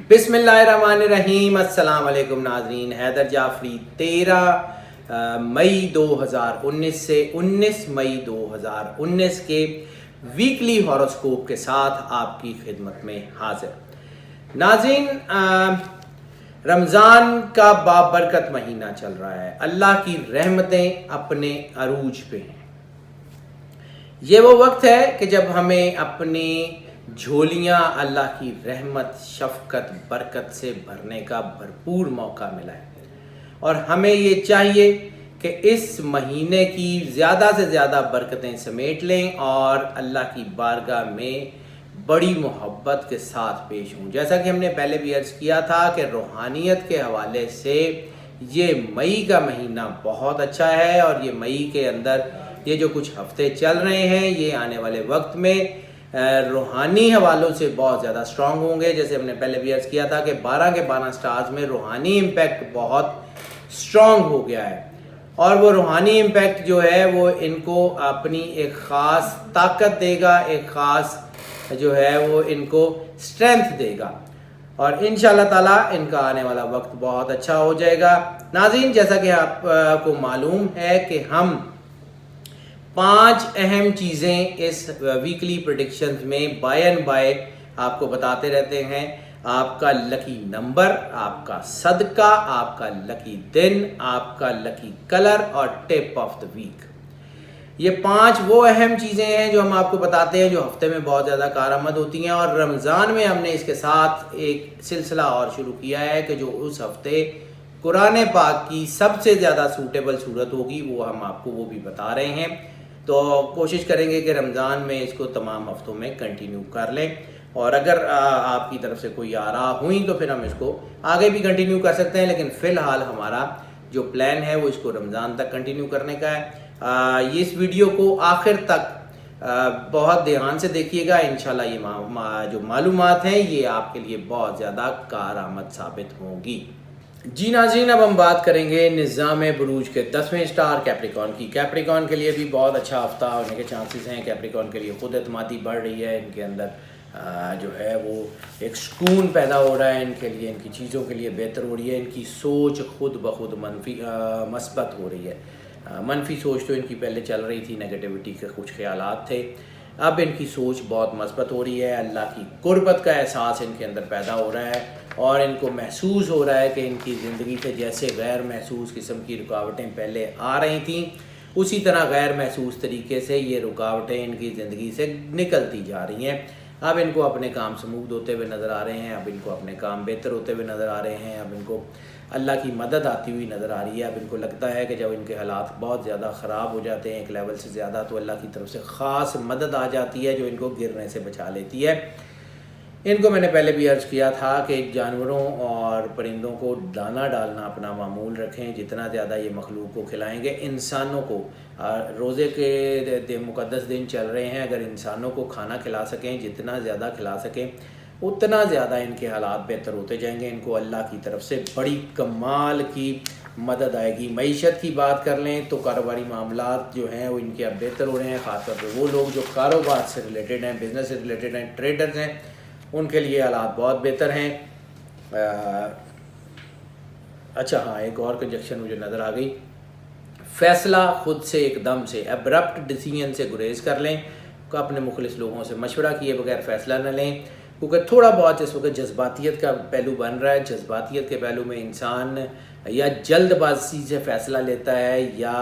बिस्मिल्लाहिर्रहमानिर्रहीम। अस्सलाम वालेकुम नाज़रीन। हैदर जाफरी 13 मई 2019 से 19 मई 2019 के वीकली हॉरोस्कोप के साथ आपकी खिदमत में हाजिर। नाज़रीन, रमज़ान का बाबरकत महीना चल रहा है। अल्लाह की रहमतें अपने अरूज पे हैं। ये वो वक्त है कि जब हमें अपनी झोलियाँ अल्लाह की रहमत, शफ़क़त, बरकत से भरने का भरपूर मौका मिला है और हमें ये चाहिए कि इस महीने की ज़्यादा से ज़्यादा बरकतें समेट लें और अल्लाह की बारगाह में बड़ी मोहब्बत के साथ पेश हों। जैसा कि हमने पहले भी अर्ज़ किया था कि रूहानियत के हवाले से ये मई का महीना बहुत अच्छा है और ये मई के अंदर ये जो कुछ हफ्ते चल रहे हैं ये आने वाले वक्त में रूहानी हवालों से बहुत ज़्यादा स्ट्रॉन्ग होंगे। जैसे हमने पहले भी अर्ज़ किया था कि 12 के 12 स्टार्स में रूहानी इम्पैक्ट बहुत स्ट्रॉन्ग हो गया है और वो रूहानी इम्पैक्ट जो है वो इनको अपनी एक ख़ास ताकत देगा, एक ख़ास जो है वो इनको स्ट्रेंथ देगा और इंशाअल्लाह ताला इनका आने वाला वक्त बहुत अच्छा हो जाएगा। नाज़रीन, जैसा कि आपको मालूम है कि हम 5 अहम चीज़ें इस वीकली प्रेडिक्शंस में बाय एंड बाय आपको बताते रहते हैं। आपका लकी नंबर, आपका सदका, आपका लकी दिन, आपका लकी कलर और टिप ऑफ द वीक। ये 5 वो अहम चीज़ें हैं जो हम आपको बताते हैं जो हफ्ते में बहुत ज़्यादा कारआमद होती हैं और रमज़ान में हमने इसके साथ एक सिलसिला और शुरू किया है कि जो उस हफ्ते कुरान पाक की सबसे ज़्यादा सूटेबल सूरत होगी वो हम आपको वो भी बता रहे हैं। तो कोशिश करेंगे कि रमज़ान में इसको तमाम हफ्तों में कंटिन्यू कर लें और अगर आपकी तरफ से कोई आरा हुई तो फिर हम इसको आगे भी कंटिन्यू कर सकते हैं, लेकिन फ़िलहाल हमारा जो प्लान है वो इसको रमज़ान तक कंटिन्यू करने का है। ये इस वीडियो को आखिर तक बहुत ध्यान से देखिएगा। इंशाल्लाह ये जो मालूमात हैं ये आपके लिए बहुत ज़्यादा कारआमद साबित होंगी। जी नाज़रीन, अब हम बात करेंगे निज़ाम बुरूज के 10वें स्टार कैप्रिकॉर्न की। कैप्रिकॉर्न के लिए भी बहुत अच्छा हफ्ता होने के चांसेस हैं। कैप्रिकॉर्न के लिए खुद एतमादी बढ़ रही है, इनके अंदर जो है वो एक सुकून पैदा हो रहा है, इनके लिए इनकी चीज़ों के लिए बेहतर हो रही है, इनकी सोच खुद ब खुद मस्बत हो रही है। मनफी सोच तो इनकी पहले चल रही थी, नेगेटिविटी के कुछ ख्यालात थे, अब इनकी सोच बहुत मस्बत हो रही है। अल्लाह की कुर्बत का एहसास इनके अंदर पैदा हो रहा है और इनको महसूस हो रहा है कि इनकी ज़िंदगी से जैसे गैर महसूस किस्म की रुकावटें पहले आ रही थीं उसी तरह गैर महसूस तरीके से ये रुकावटें इनकी ज़िंदगी से निकलती जा रही हैं। अब इनको अपने काम स्मूथ होते हुए नज़र आ रहे हैं, अब इनको अपने काम बेहतर होते हुए नज़र आ रहे हैं, अब इनको अल्लाह की मदद आती हुई नज़र आ रही है। अब इनको लगता है कि जब इनके हालात बहुत ज़्यादा ख़राब हो जाते हैं एक लेवल से ज़्यादा तो अल्लाह की तरफ से ख़ास मदद आ जाती है जो इनको गिरने से बचा लेती है। इनको मैंने पहले भी अर्ज़ किया था कि जानवरों और परिंदों को दाना डालना अपना मामूल रखें। जितना ज़्यादा ये मखलूक को खिलाएंगे, इंसानों को रोज़े के मुक़द्दस दिन चल रहे हैं, अगर इंसानों को खाना खिला सकें, जितना ज़्यादा खिला सकें उतना ज़्यादा इनके हालात बेहतर होते जाएंगे। इनको अल्लाह की तरफ से बड़ी कमाल की मदद आएगी। मईशत की बात कर लें तो कारोबारी मामलात जो हैं वो इनके अब बेहतर हो रहे हैं। ख़ासतौर पर वो लोग जो कारोबार से रिलेटेड हैं, बिज़नेस से रिलेटेड हैं, ट्रेडर्स हैं, उनके लिए हालात बहुत बेहतर हैं। अच्छा हाँ, एक और कंजक्शन मुझे नज़र आ गई। फ़ैसला खुद से एकदम से एब्रप्ट डिसीजन से गुरेज कर लें, अपने मुखलिस लोगों से मशवरा किए बगैर फ़ैसला न लें, क्योंकि थोड़ा बहुत इस वक्त जज्बातियत का पहलू बन रहा है। जज्बातियत के पहलू में इंसान या जल्दबाजी से फ़ैसला लेता है या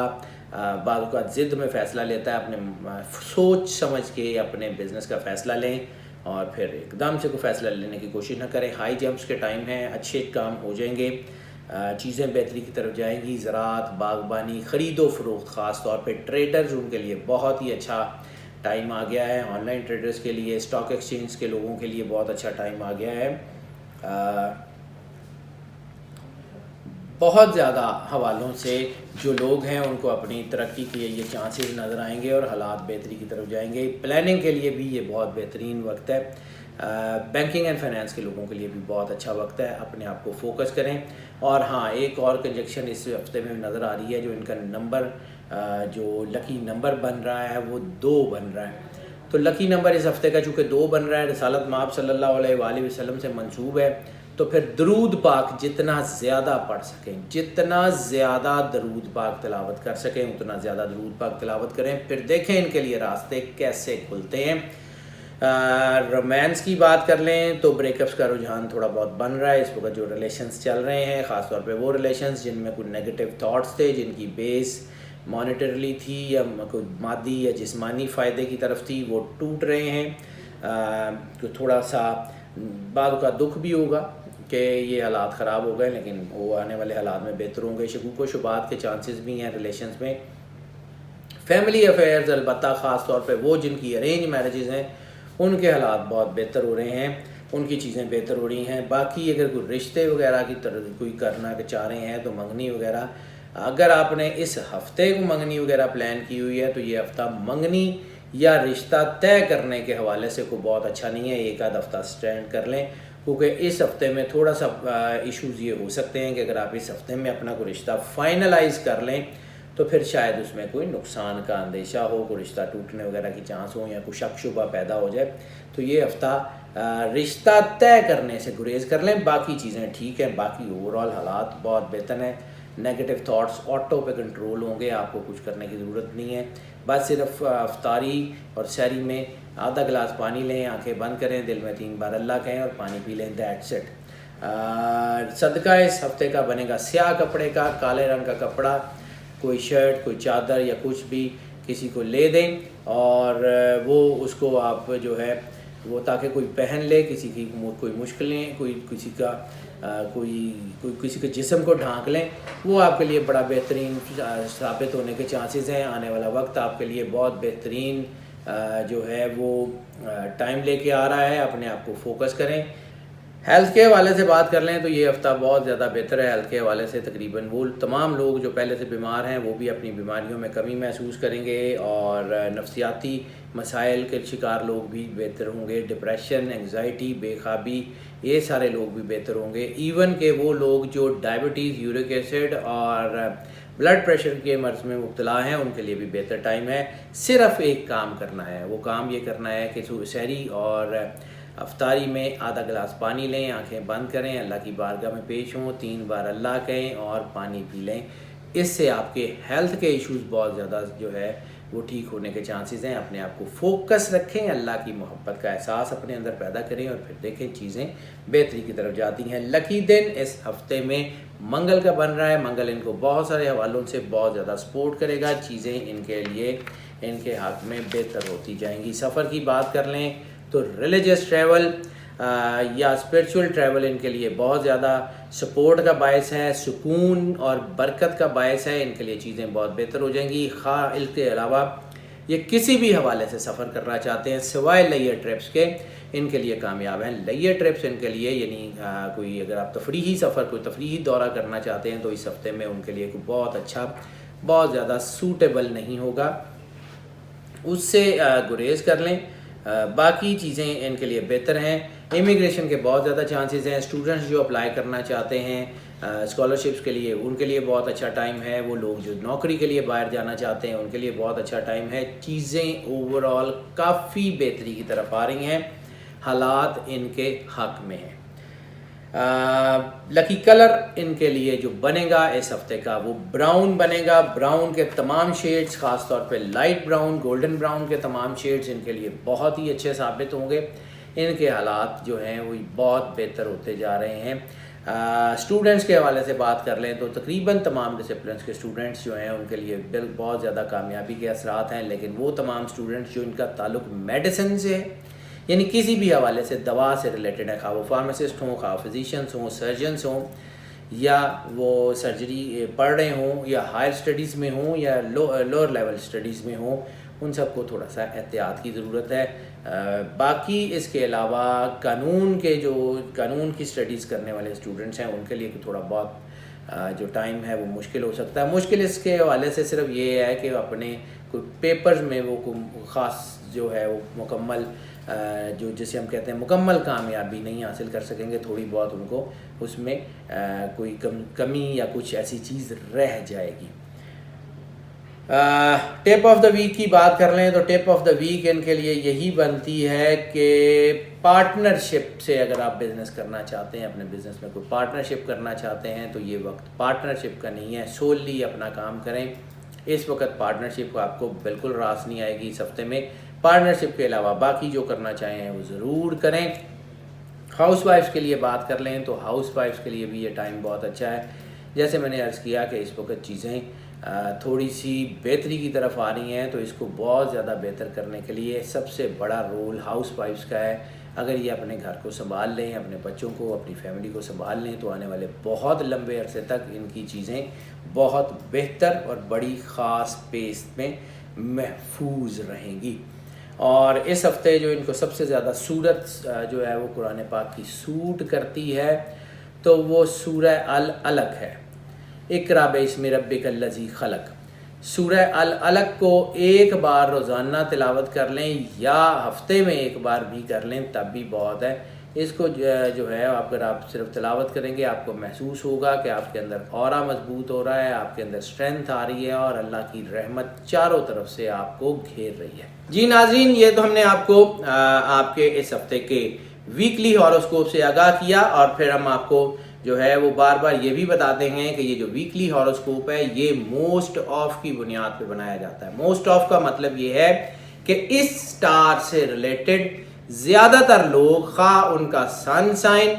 बाद का ज़िद में फ़ैसला लेता है। अपने सोच समझ के अपने बिज़नेस का फ़ैसला लें और फिर एकदम से कोई फ़ैसला लेने की कोशिश ना करें। हाई जंप्स के टाइम हैं, अच्छे काम हो जाएंगे, चीज़ें बेहतरी की तरफ जाएंगी। ज़राअत, बागबानी, ख़रीदो फ़रोख्त, ख़ास तौर पे ट्रेडर्स उनके लिए बहुत ही अच्छा टाइम आ गया है। ऑनलाइन ट्रेडर्स के लिए, स्टॉक एक्सचेंज के लोगों के लिए बहुत अच्छा टाइम आ गया है। बहुत ज़्यादा हवालों से जो लोग हैं उनको अपनी तरक्की के ये चांसेस नज़र आएंगे और हालात बेहतरी की तरफ जाएंगे। प्लानिंग के लिए भी ये बहुत बेहतरीन वक्त है। बैंकिंग एंड फाइनेंस के लोगों के लिए भी बहुत अच्छा वक्त है। अपने आप को फोकस करें। और हाँ, एक और कंजक्शन इस हफ्ते में नज़र आ रही है, जो इनका नंबर जो लकी नंबर बन रहा है वो 2 बन रहा है। तो लकी नंबर इस हफ्ते का चूँकि 2 बन रहा है, रिसालत माब सल्लल्लाहु अलैहि वसल्लम से मंसूब है, तो फिर दरूद पाक जितना ज़्यादा पढ़ सकें, जितना ज़्यादा दरूद पाक तिलावत कर सकें उतना ज़्यादा दरूद पाक तिलावत करें। फिर देखें इनके लिए रास्ते कैसे खुलते हैं। रोमांस की बात कर लें तो ब्रेकअप्स का रुझान थोड़ा बहुत बन रहा है इस वक्त। जो रिलेशंस चल रहे हैं, ख़ास तौर पे वो रिलेशंस जिनमें कुछ नेगेटिव थॉट्स थे, जिनकी बेस मॉनेटरली थी या कोई मादी या जिस्मानी फ़ायदे की तरफ थी, वो टूट रहे हैं। तो थोड़ा सा बाद का दुख भी होगा कि ये हालात ख़राब हो गए, लेकिन वो आने वाले हालात में बेहतर होंगे। शकूक व शुबात के चांसेस भी हैं रिलेशंस में। फैमिली अफेयर्स अलबत्ता ख़ास तौर पे वो जिनकी अरेंज मैरिजेज़ हैं उनके हालात बहुत बेहतर हो रहे हैं, उनकी चीज़ें बेहतर हो रही हैं। बाकी अगर कोई रिश्ते वगैरह की तरह कोई करना चाह रहे हैं तो मंगनी वगैरह, अगर आपने इस हफ़्ते को मंगनी वगैरह प्लान की हुई है तो ये हफ़्ता मंगनी या रिश्ता तय करने के हवाले से कोई बहुत अच्छा नहीं है। एक आध हफ़्ता स्टैंड कर लें, क्योंकि इस हफ़्ते में थोड़ा सा इश्यूज़ ये हो सकते हैं कि अगर आप इस हफ़्ते में अपना कोई रिश्ता फाइनलाइज़ कर लें तो फिर शायद उसमें कोई नुकसान का अंदेशा हो, कोई रिश्ता टूटने वगैरह की चांस हो या कोई शक शुबा पैदा हो जाए। तो ये हफ़्ता रिश्ता तय करने से गुरेज कर लें। बाकी चीज़ें ठीक हैं, बाकी ओवरऑल हालात बहुत बेहतर हैं। नेगेटिव थॉट्स ऑटो पे कंट्रोल होंगे, आपको कुछ करने की ज़रूरत नहीं है। बस सिर्फ अफ्तारी और सहरी में आधा गिलास पानी लें, आंखें बंद करें, दिल में 3 बार अल्लाह कहें और पानी पी लें, दैट्स इट। सदका इस हफ़्ते का बनेगा स्याह कपड़े का, काले रंग का कपड़ा, कोई शर्ट, कोई चादर या कुछ भी किसी को ले दें और वो उसको आप जो है वो ताकि कोई पहन ले, किसी की कोई मुश्किलें, कोई किसी का कोई किसी के जिस्म को ढांक लें, वो आपके लिए बड़ा बेहतरीन साबित होने के चांसेस हैं। आने वाला वक्त आपके लिए बहुत बेहतरीन जो है वो टाइम लेके आ रहा है। अपने आप को फोकस करें। हेल्थ के हवाले से बात कर लें तो ये हफ़्ता बहुत ज़्यादा बेहतर है। हेल्थ के हवाले से तकरीबन वो तमाम लोग जो पहले से बीमार हैं वो भी अपनी बीमारियों में कमी महसूस करेंगे और नफ्सियाती मसाइल के शिकार लोग भी बेहतर होंगे। डिप्रेशन, एंग्जाइटी, बेखाबी, ये सारे लोग भी बेहतर होंगे। इवन के वो लोग जो डायबिटीज़, यूरिक एसिड और ब्लड प्रेशर के मर्ज़ में मुब्तला हैं उनके लिए भी बेहतर टाइम है। सिर्फ़ एक काम करना है, वो काम ये करना है कि सहरी और अफ्तारी में आधा गिलास पानी लें, आंखें बंद करें, अल्लाह की बारगाह में पेश हों, 3 बार अल्लाह कहें और पानी पी लें। इससे आपके हेल्थ के इश्यूज़ बहुत ज़्यादा जो है वो ठीक होने के चांसेस हैं। अपने आप को फोकस रखें, अल्लाह की मोहब्बत का एहसास अपने अंदर पैदा करें और फिर देखें चीज़ें बेहतरी की तरफ जाती हैं। लकी दिन इस हफ़्ते में मंगल का बन रहा है। मंगल इनको बहुत सारे हवालों से बहुत ज़्यादा सपोर्ट करेगा, चीज़ें इनके लिए इनके हाथ में बेहतर होती जाएंगी। सफ़र की बात कर लें तो रिलीजियस ट्रैवल या स्पिरिचुअल ट्रैवल इनके लिए बहुत ज़्यादा सपोर्ट का बायस है, सुकून और बरकत का बायस है। इनके लिए चीज़ें बहुत बेहतर हो जाएंगी। इसके अलावा ये किसी भी हवाले से सफ़र करना चाहते हैं सिवाय लेयर ट्रिप्स के, इनके लिए कामयाब हैं। लेयर ट्रिप्स इनके लिए यानी कोई अगर आप तफरीही सफ़र, कोई तफरीही दौरा करना चाहते हैं तो इस हफ़्ते में उनके लिए कोई बहुत अच्छा, बहुत ज़्यादा सूटेबल नहीं होगा, उससे गुरेज कर लें। बाकी चीज़ें इनके लिए बेहतर हैं। इमिग्रेशन के बहुत ज़्यादा चांसेस हैं। स्टूडेंट्स जो अप्लाई करना चाहते हैं स्कॉलरशिप्स के लिए, उनके लिए बहुत अच्छा टाइम है। वो लोग जो नौकरी के लिए बाहर जाना चाहते हैं उनके लिए बहुत अच्छा टाइम है। चीज़ें ओवरऑल काफ़ी बेहतरी की तरफ आ रही हैं, हालात इनके हक में हैं। लकी कलर इनके लिए जो बनेगा इस हफ्ते का वो ब्राउन बनेगा। ब्राउन के तमाम शेड्स, ख़ास तौर पे लाइट ब्राउन, गोल्डन ब्राउन के तमाम शेड्स इनके लिए बहुत ही अच्छे साबित होंगे। इनके हालात जो हैं वो बहुत बेहतर होते जा रहे हैं। स्टूडेंट्स के हवाले से बात कर लें तो तकरीबन तमाम डिसिप्लिन्स के स्टूडेंट्स जो हैं उनके लिए बहुत ज़्यादा कामयाबी के असरात हैं। लेकिन वो तमाम स्टूडेंट्स जो इनका ताल्लुक मेडिसिन से है, यानी किसी भी हवाले से दवा से रिलेटेड है, खा वो फार्मासिस्ट हों, खा फिजिशियंस हों, सर्जन्स हों, या वो सर्जरी पढ़ रहे हों या हायर स्टडीज़ में हों या लोअर लेवल स्टडीज़ में हों, उन सबको थोड़ा सा एहतियात की ज़रूरत है। बाकी इसके अलावा कानून की स्टडीज़ करने वाले स्टूडेंट्स हैं उनके लिए थोड़ा बहुत जो टाइम है वो मुश्किल हो सकता है। मुश्किल इसके हवाले से सिर्फ ये है कि अपने कोई पेपर्स में वो ख़ास जो है वो मुकम्मल जो जिसे हम कहते हैं मुकम्मल कामयाबी नहीं हासिल कर सकेंगे। थोड़ी बहुत उनको उसमें कोई कमी या कुछ ऐसी चीज़ रह जाएगी। टिप ऑफ द वीक की बात कर लें तो टिप ऑफ द वीक इनके लिए यही बनती है कि पार्टनरशिप से अगर आप बिज़नेस करना चाहते हैं, अपने बिज़नेस में कोई पार्टनरशिप करना चाहते हैं तो ये वक्त पार्टनरशिप का नहीं है, सोली अपना काम करें। इस वक्त पार्टनरशिप आपको बिल्कुल रास नहीं आएगी इस हफ्ते में। पार्टनरशिप के अलावा बाकी जो करना चाहें वो ज़रूर करें। हाउसवाइफ्स के लिए बात कर लें तो हाउसवाइफ्स के लिए भी ये टाइम बहुत अच्छा है। जैसे मैंने अर्ज़ किया कि इस वक्त चीज़ें थोड़ी सी बेहतरी की तरफ आ रही हैं, तो इसको बहुत ज़्यादा बेहतर करने के लिए सबसे बड़ा रोल हाउसवाइफ्स का है। अगर ये अपने घर को संभाल लें, अपने बच्चों को, अपनी फैमिली को संभाल लें, तो आने वाले बहुत लंबे अरसे तक इनकी चीज़ें बहुत बेहतर और बड़ी ख़ास पेस में महफूज रहेंगी। और इस हफ्ते जो इनको सबसे ज़्यादा सूरत जो है वो कुरान पाक की सूट करती है तो वो सूरह अल अलक है। इक़रा बिस्मि रब्बिकल्लज़ी खलक़। सूरह अल अलक को एक बार रोज़ाना तिलावत कर लें या हफ्ते में एक बार भी कर लें तब भी बहुत है। इसको जो है अगर आप सिर्फ तिलावत करेंगे आपको महसूस होगा कि आपके अंदर औरा मजबूत हो रहा है, आपके अंदर स्ट्रेंथ आ रही है और अल्लाह की रहमत चारों तरफ से आपको घेर रही है। जी नाज़रीन, ये तो हमने आपको आपके इस हफ्ते के वीकली हॉरोस्कोप से आगाह किया और फिर हम आपको जो है वो बार बार ये भी बताते हैं कि ये जो वीकली हॉरोस्कोप है ये मोस्ट ऑफ की बुनियाद पे बनाया जाता है। मोस्ट ऑफ का मतलब ये है कि इस स्टार से रिलेटेड ज़्यादातर लोग, खा उनका सन साइन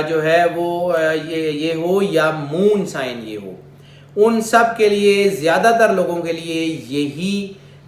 जो है वो ये हो या मून साइन ये हो, उन सब के लिए ज़्यादातर लोगों के लिए यही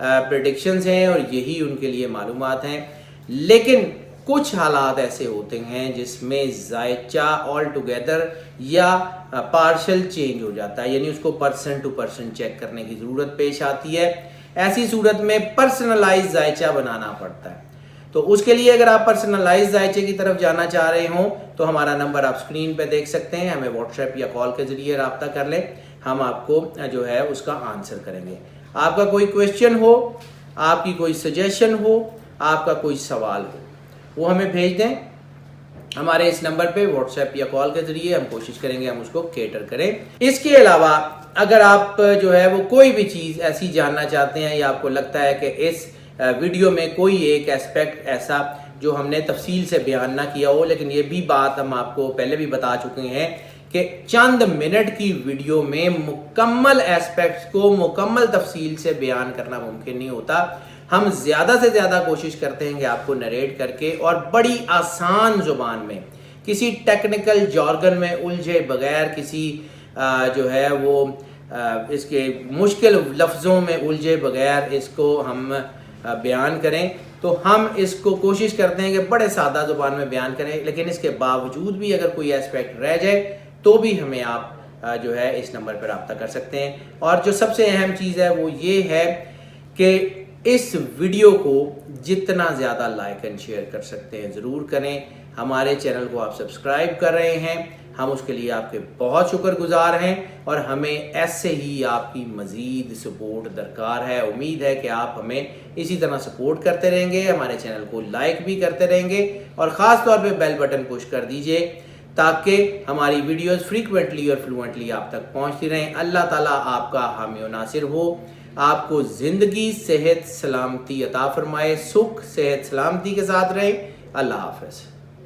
प्रेडिक्शंस हैं और यही उनके लिए मालूमात हैं। लेकिन कुछ हालात ऐसे होते हैं जिसमें जायचा ऑल टुगेदर या पार्शल चेंज हो जाता है, यानी उसको पर्सन टू पर्सन चेक करने की ज़रूरत पेश आती है। ऐसी सूरत में पर्सनलाइज जायचा बनाना पड़ता है। तो उसके लिए अगर आप पर्सनलाइज जायचे की तरफ जाना चाह रहे हों तो हमारा नंबर आप स्क्रीन पे देख सकते हैं, हमें व्हाट्सएप या कॉल के ज़रिए रब्ता कर लें, हम आपको जो है उसका आंसर करेंगे। आपका कोई क्वेश्चन हो, आपकी कोई सजेशन हो, आपका कोई सवाल हो, वो हमें भेज दें हमारे इस नंबर पे व्हाट्सएप या कॉल के ज़रिए। हम कोशिश करेंगे हम उसको केटर करें। इसके अलावा अगर आप जो है वो कोई भी चीज़ ऐसी जानना चाहते हैं या आपको लगता है कि इस वीडियो में कोई एक एस्पेक्ट ऐसा जो हमने तफसील से बयान ना किया हो, लेकिन ये भी बात हम आपको पहले भी बता चुके हैं कि चंद मिनट की वीडियो में मुकम्मल एस्पेक्ट्स को मुकम्मल तफसील से बयान करना मुमकिन नहीं होता। हम ज़्यादा से ज़्यादा कोशिश करते हैं कि आपको नरेट करके और बड़ी आसान ज़ुबान में, किसी टेक्निकल जॉर्गन में उलझे बगैर, किसी जो है वो इसके मुश्किल लफ्ज़ों में उलझे बगैर इसको हम बयान करें। तो हम इसको कोशिश करते हैं कि बड़े सादा ज़ुबान में बयान करें, लेकिन इसके बावजूद भी अगर कोई एस्पेक्ट रह जाए तो भी हमें आप जो है इस नंबर पर रब्ता कर सकते हैं। और जो सबसे अहम चीज़ है वो ये है कि इस वीडियो को जितना ज़्यादा लाइक एंड शेयर कर सकते हैं ज़रूर करें। हमारे चैनल को आप सब्सक्राइब कर रहे हैं, हम उसके लिए आपके बहुत शुक्रगुजार हैं और हमें ऐसे ही आपकी मज़ीद सपोर्ट दरकार है। उम्मीद है कि आप हमें इसी तरह सपोर्ट करते रहेंगे, हमारे चैनल को लाइक भी करते रहेंगे और ख़ास तौर पे बेल बटन पुश कर दीजिए ताकि हमारी वीडियोस फ्रीक्वेंटली और फ्लुएंटली आप तक पहुंचती रहें। अल्लाह ताला आपका हामी और नासिर हो, आपको ज़िंदगी सेहत सलामती अता फरमाए, सुख सेहत सलामती के साथ रहें। अल्लाह हाफ़िज़।